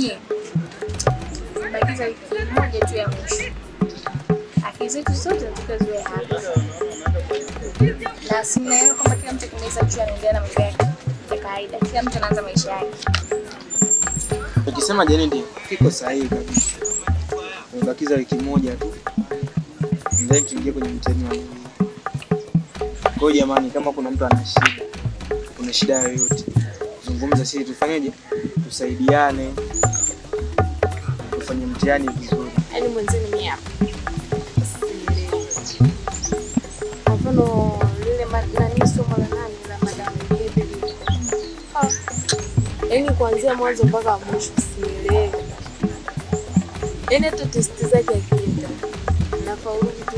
nyie. Bakiza wiki moja tu ya mwisho. Akili zetu zote tukaziwe hapa. Na simuelewa kwamba kila mtu kimeza juu anaendelea na mambo yake ya kawaida. Kila mtu anaanza maisha yake. Ukisema Jeni ndio kiko sahihi kabisa. Tumebakiza wiki moja tu. Ndio tuingie kwenye mtihani wa dunia. Kwa hiyo jamani, kama kuna mtu ana shida, kuna shida yoyote, zungumza, sisi tufanyeje? Tusaidiane. Tufanye mtihani vizuri. Yaani mwenzenu mimi hapa. Kwa mfano lile nani somo la nani la madam Bebe. Yaani kuanzia mwanzo mpaka mwisho sielewi. Yaani hata testi zake akienda na faulu vitu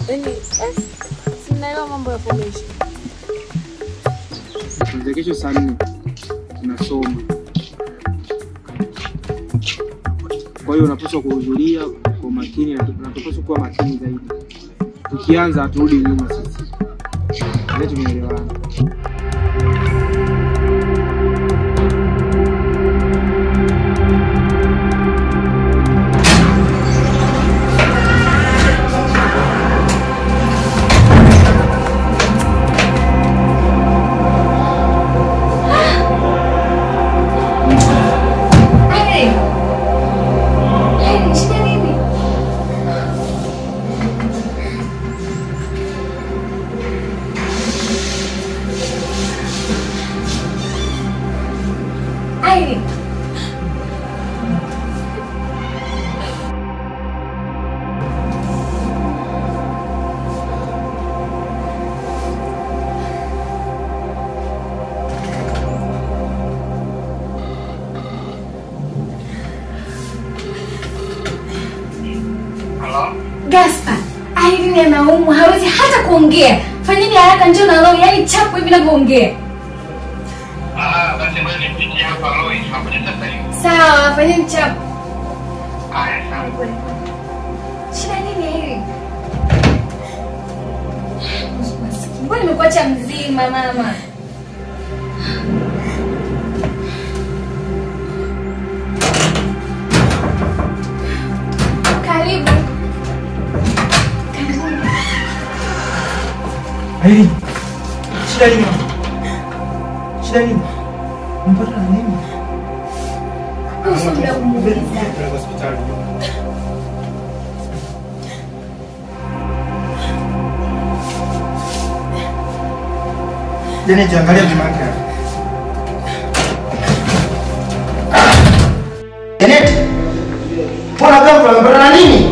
kikimuuliza. Yaani sinaelewa mambo ya formation. Tuanze kesho saa 4 tunasoma. Kwa hiyo unapaswa kuhudhuria kwa makini na tunapaswa kuwa makini zaidi. Tukianza aturudi nyuma sisi. Leo tumeelewana. Gaspar, Irene anaumwa, hawezi hata kuongea. Fanyeni haraka njoo na Loi, yani chapu hivi ninavyoongea. Basi ngoja nipitie hapa Loi, hakuja sasa hivi. Sawa, fanyeni chapu. Haya, sawa. Shida nini hili? Mbona nimekuacha mzima mama? Karibu. Hey, shida nini? Shida nini? Mpaka nini? Usiende kumuuliza. Hospitali. Jeni jiangalia kimaka. Janet. Mbona ghafla umepata na nini?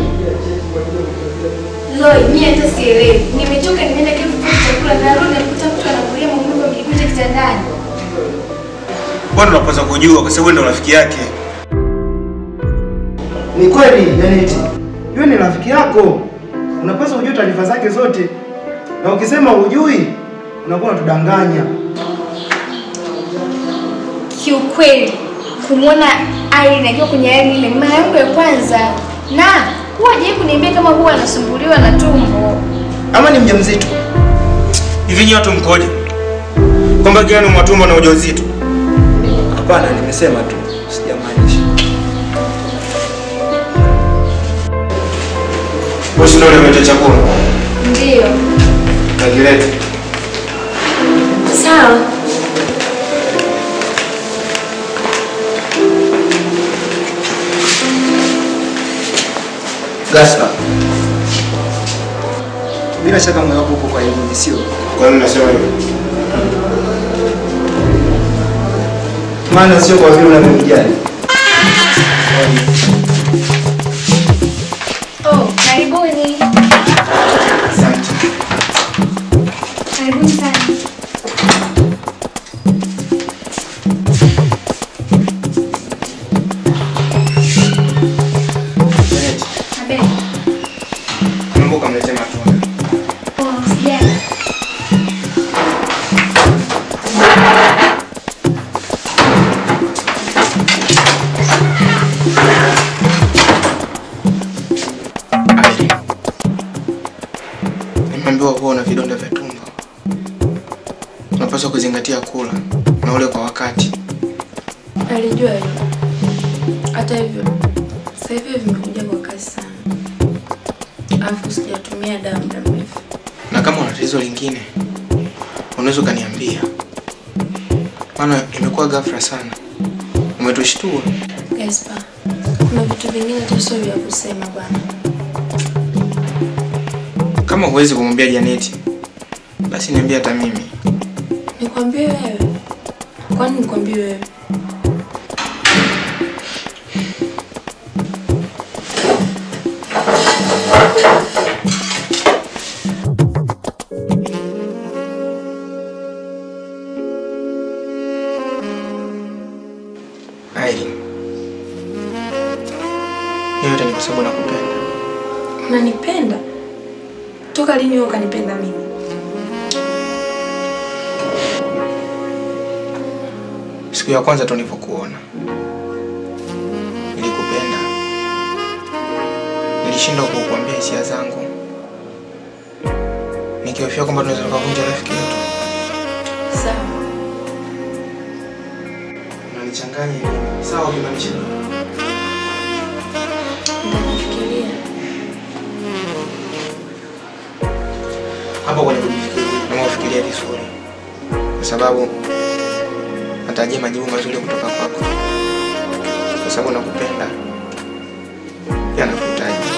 Loi, mimi hata sielewi. Nimetoka nimeenda kitu chakula na rudi nikuta mtu anakulia maumivu mjikuta kitandani. Bwana unapaswa kujua kwa sababu ndio rafiki yake. Ni kweli Janet. Yule ni rafiki yako. Unapaswa kujua taarifa zake zote. Na ukisema hujui, unakuwa unatudanganya. Kiukweli, kumuona Irene akiwa kwenye hali ile mara yangu ya kwanza. Na huwa hajawahi kuniambia kama huwa anasumbuliwa na tumbo. Ama ni mjamzito? Hivi nyinyi watu mkoje? Kwamba gani mwatumbo na ujauzito? Hapana, nimesema tu, sijamaanisha. Bosi ndio ameleta chakula. Ndio. Nakileta. Sawa. Gaspar. Bila shaka moyo wako uko kwa hili sio? Kwa nini nasema hivyo? Maana sio kwa vile unavyomjali. Oh, karibuni. Asante. Karibuni sana. Janet. Abe. Mungu kamletea matunda. Oh, sijali. Nimeambiwa kuwa una vidonda vya tumbo. Unapaswa kuzingatia kula na ule kwa wakati. Alijua hilo. Hata hivyo, sasa hivi vimekuja kwa kasi sana. Alafu sijatumia dawa muda mrefu. Na kama una tatizo lingine, unaweza kaniambia. Maana imekuwa ghafla sana. Umetushtua. Gaspar, kuna vitu vingine tu sio vya kusema bwana. Kama huwezi kumwambia Janeti, basi niambie hata mimi. Nikwambie wewe? Kwani nikwambie wewe? Yote ni kwa sababu nakupenda. Unanipenda? Toka lini wewe ukanipenda mimi? Siku ya kwanza tu nilipokuona. Nilikupenda. Nilishindwa kukuambia hisia zangu. Nikihofia kwamba tunaweza kuvunja rafiki yetu. Sawa. Unanichanganya hivi. Sawa kimaanisha. Nafikiria. Hapo kwenye kujifikiria, nafikiria vizuri. Kwa sababu natarajia majibu mazuri kutoka kwako. Kwa sababu nakupenda. Pia nakuhitaji.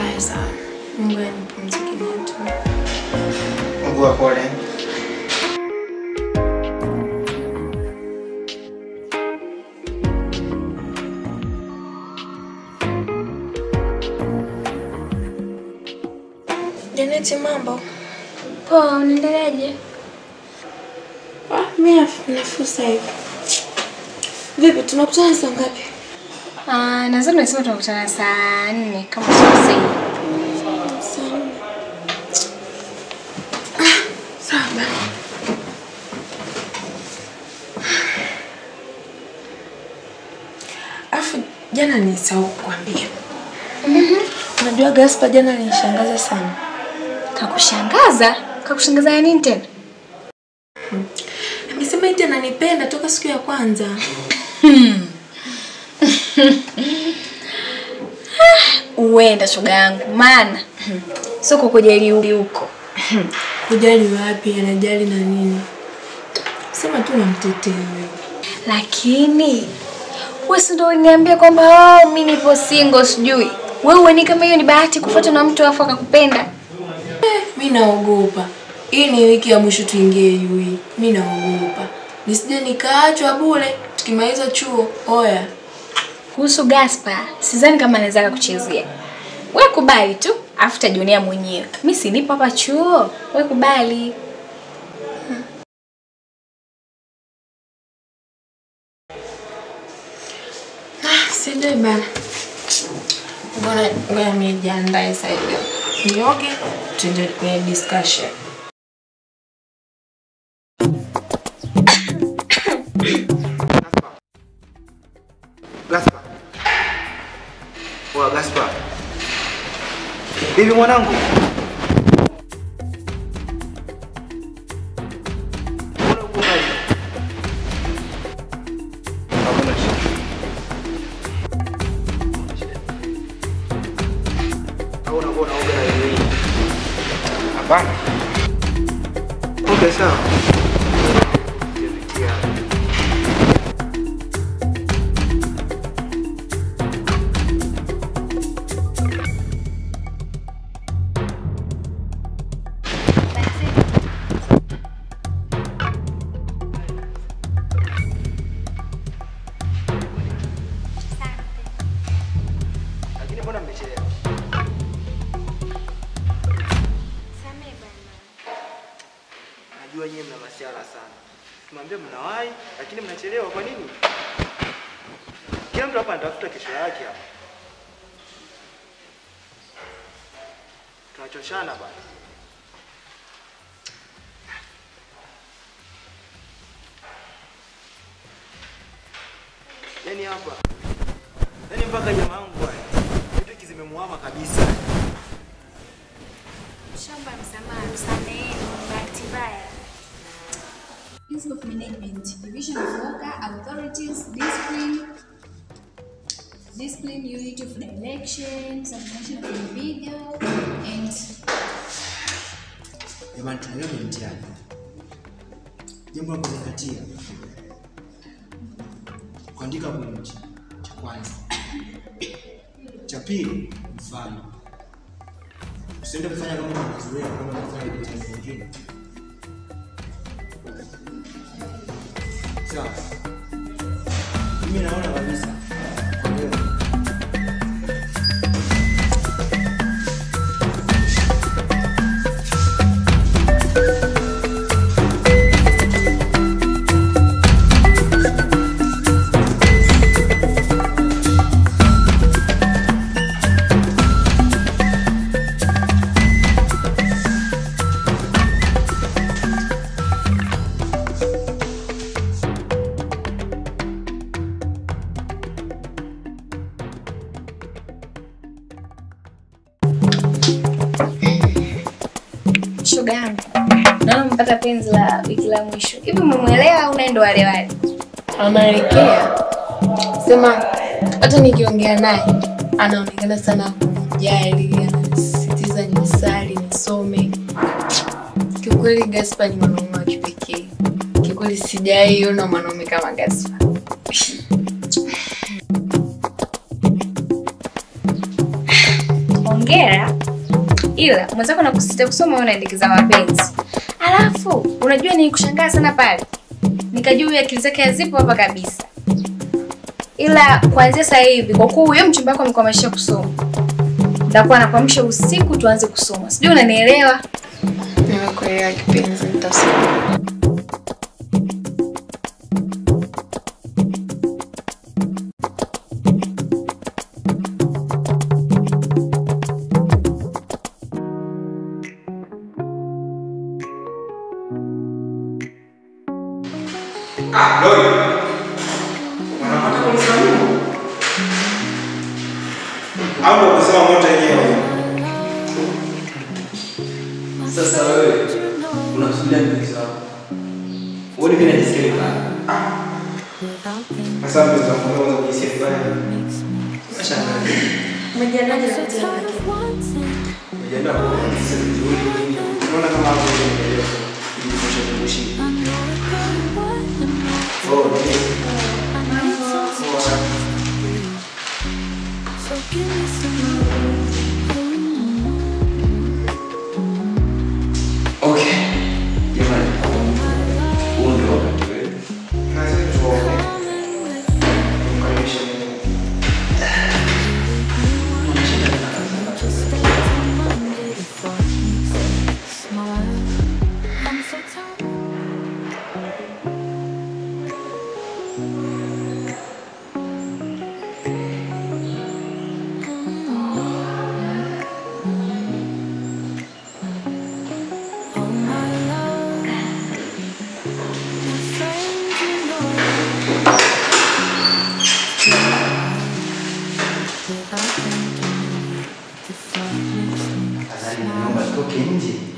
Haya sawa. Mungu anipumzike tu. Mungu akole. Janeti, mambo? Poa, unaendeleaje? Mimi nafuu sasa hivi. Vipi, tunakutana saa ngapi? Nadhani nasema tunakutana saa 4 kama sio Sawa bana. Afu jana nilisahau kukwambia. Unajua Gaspar jana alinishangaza sana. Kakushangaza? Kakushangaza ya nini tena? Amesema eti ananipenda toka siku ya kwanza. Uenda shoga yangu, maana sio kukujali huko. Kujali wapi, anajali na nini? Sema tu namtetea wewe. Lakini wewe ndio uliniambia kwamba mimi nipo single sijui. Wewe ni kama hiyo ni bahati kufuatwa na mtu afu akakupenda. Mimi naogopa. Hii ni wiki ya mwisho tuingie UI. Mimi naogopa. Nisije nikaachwa bure tukimaliza chuo. Oya. Kuhusu Gaspar, sidhani kama anaweza kukuchezea. Wewe kubali tu, afu tajionea mwenyewe. Mimi si nipo hapa chuo. Wewe kubali. Sende bana. Ngoja nijiandae sasa hivi. Nioge, tuende kwenye discussion. Gaspar. Wa Gaspar. Bibi mwanangu. Mbona uko mbali? Hakuna shida. Au unaona uga na yeye? Hapana. Okay, sawa. Lakini mbona mmechelewa? Najua nyinyi mna masiara sana. Tumwambie mnawahi lakini mnachelewa kwa nini? Kila mtu hapa anatafuta kesho yake hapa. Tunachoshana bwana. Yaani hapa. Yaani mpaka jamaa wangu bwana. Kitu kizimemuama kabisa. Shamba msamaha, msameheni, bahati mbaya. Principle of Management, Division of Worker, Authorities, Discipline, Unit of Direction, Submission of Individual, and... Jamani, tunaelewa ni mtihani. Jambo la kuzingatia. Kuandika pointi. Cha kwanza. Cha pili, mfano. Usiende kufanya kama unazoea kama unafanya vitu vingine. Sawa. Mimi naona kabisa. Shoga yangu. Naona mpata penzi la wiki la mwisho. Hivi umemwelewa au unaenda wale wale? Anaelekea. Sema hata nikiongea naye anaonekana sana kumjali, anasisitiza nisali, nisome. Kiukweli Gaspar ni mwanaume wa kipekee. Kiukweli sijaiona mwanaume kama Gaspar. Hongera. Ila mwenzako nakusita kusoma unaendekeza mapenzi. Alafu unajua ni kushangaa sana pale. Nikajua akili zake hazipo hapa kabisa. Ila kuanzia sasa hivi kwa kuwa huyo mchumba wako amekwamisha kusoma, nitakuwa nakwamisha usiku tuanze kusoma. Sijui unanielewa? Nimekuelewa kipenzi, nitasoma. Loi. Unapata kumsalimu? Au kusema moto yenyewe? Sasa wewe unasudia mpenzi wako. Wewe mimi najisikia vibaya. Sasa mpenzi wangu unaweza kujisikia vibaya. Unashangaa. Umejiandaje na mtihani? Umejiandaa kwa kusema vizuri nini? Unaona kama hapo unaendelea. Ili kushawishi. Oh, okay. Jamani. Huo ndio wakati wetu. Naweza tuone. Mkaribisha mimi.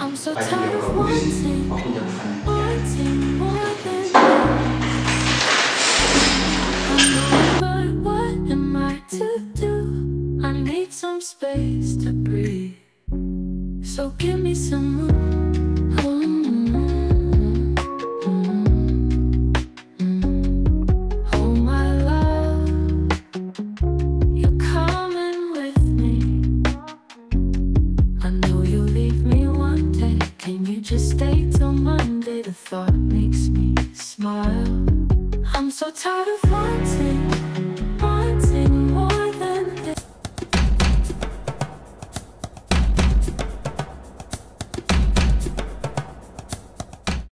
I'm so tired of wanting. But what am I to do? I need some space to breathe. So give me some room. Oh my love, you're coming with me. I know you'll leave me one day. Can you just stay till Monday? The thought makes me smile. I'm so tired of